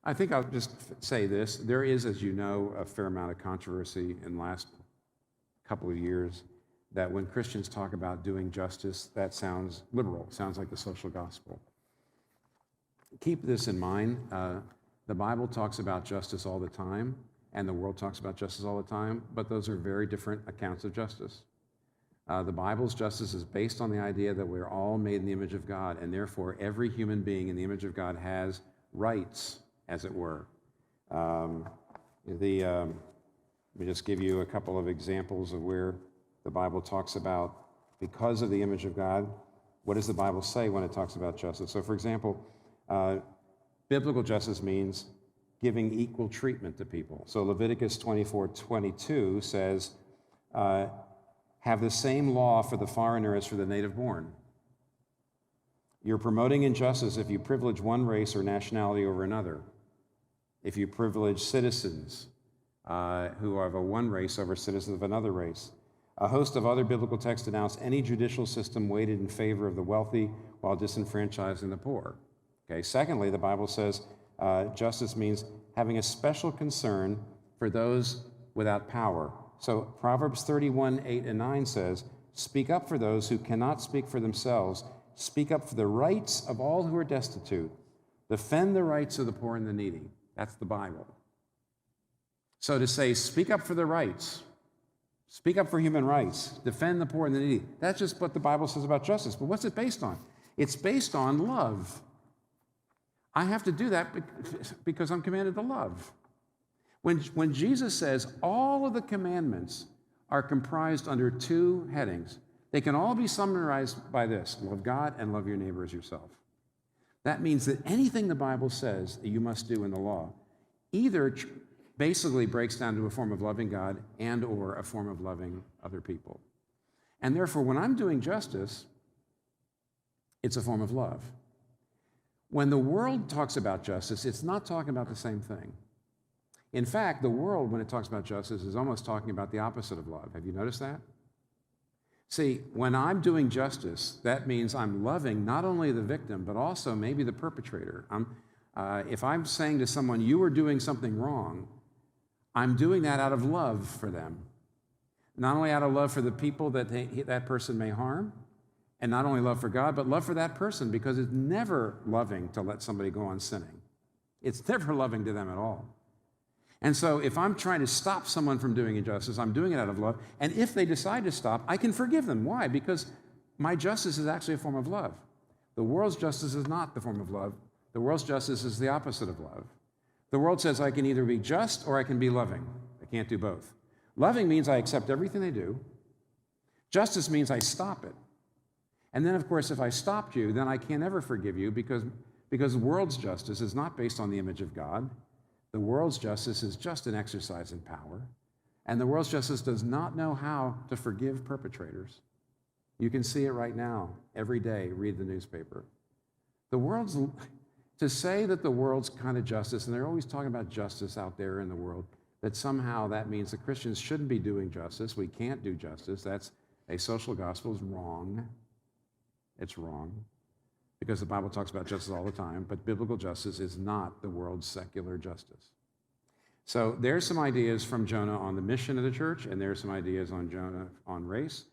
I think I'll just say this. There is, as you know, a fair amount of controversy in the last couple of years that when Christians talk about doing justice, that sounds liberal, sounds like the social gospel. Keep this in mind. The Bible talks about justice all the time, and the world talks about justice all the time, but those are very different accounts of justice. The Bible's justice is based on the idea that we're all made in the image of God, and therefore every human being in the image of God has rights, as it were. Let me just give you a couple of examples of where the Bible talks about, because of the image of God, what does the Bible say when it talks about justice? So, for example, biblical justice means giving equal treatment to people. So Leviticus 24:22 says, have the same law for the foreigner as for the native born. You're promoting injustice if you privilege one race or nationality over another. If you privilege citizens who are of one race over citizens of another race. A host of other biblical texts announce any judicial system weighted in favor of the wealthy while disenfranchising the poor. Okay. Secondly, the Bible says justice means having a special concern for those without power. So Proverbs 31:8-9 says, speak up for those who cannot speak for themselves. Speak up for the rights of all who are destitute. Defend the rights of the poor and the needy. That's the Bible. So to say, speak up for the rights, speak up for human rights, defend the poor and the needy, that's just what the Bible says about justice. But what's it based on? It's based on love. I have to do that because I'm commanded to love. When Jesus says all of the commandments are comprised under two headings, they can all be summarized by this: love God and love your neighbor as yourself. That means that anything the Bible says that you must do in the law either basically breaks down to a form of loving God and or a form of loving other people. And therefore, when I'm doing justice, it's a form of love. When the world talks about justice, it's not talking about the same thing. In fact, the world, when it talks about justice, is almost talking about the opposite of love. Have you noticed that? See, when I'm doing justice, that means I'm loving not only the victim, but also maybe the perpetrator. If I'm saying to someone, you are doing something wrong, I'm doing that out of love for them. Not only out of love for the people that that person may harm, and not only love for God, but love for that person, because it's never loving to let somebody go on sinning. It's never loving to them at all. And so if I'm trying to stop someone from doing injustice, I'm doing it out of love. And if they decide to stop, I can forgive them. Why? Because my justice is actually a form of love. The world's justice is not the form of love. The world's justice is the opposite of love. The world says I can either be just or I can be loving. I can't do both. Loving means I accept everything they do. Justice means I stop it. And then, of course, if I stopped you, then I can't ever forgive you because the world's justice is not based on the image of God. The world's justice is just an exercise in power. And the world's justice does not know how to forgive perpetrators. You can see it right now. Every day, read the newspaper. To say that the world's kind of justice, and they're always talking about justice out there in the world, that somehow that means that Christians shouldn't be doing justice. We can't do justice. That's a social gospel is wrong. It's wrong. Because the Bible talks about justice all the time, but biblical justice is not the world's secular justice. So there's some ideas from Jonah on the mission of the church, and there's some ideas on Jonah on race.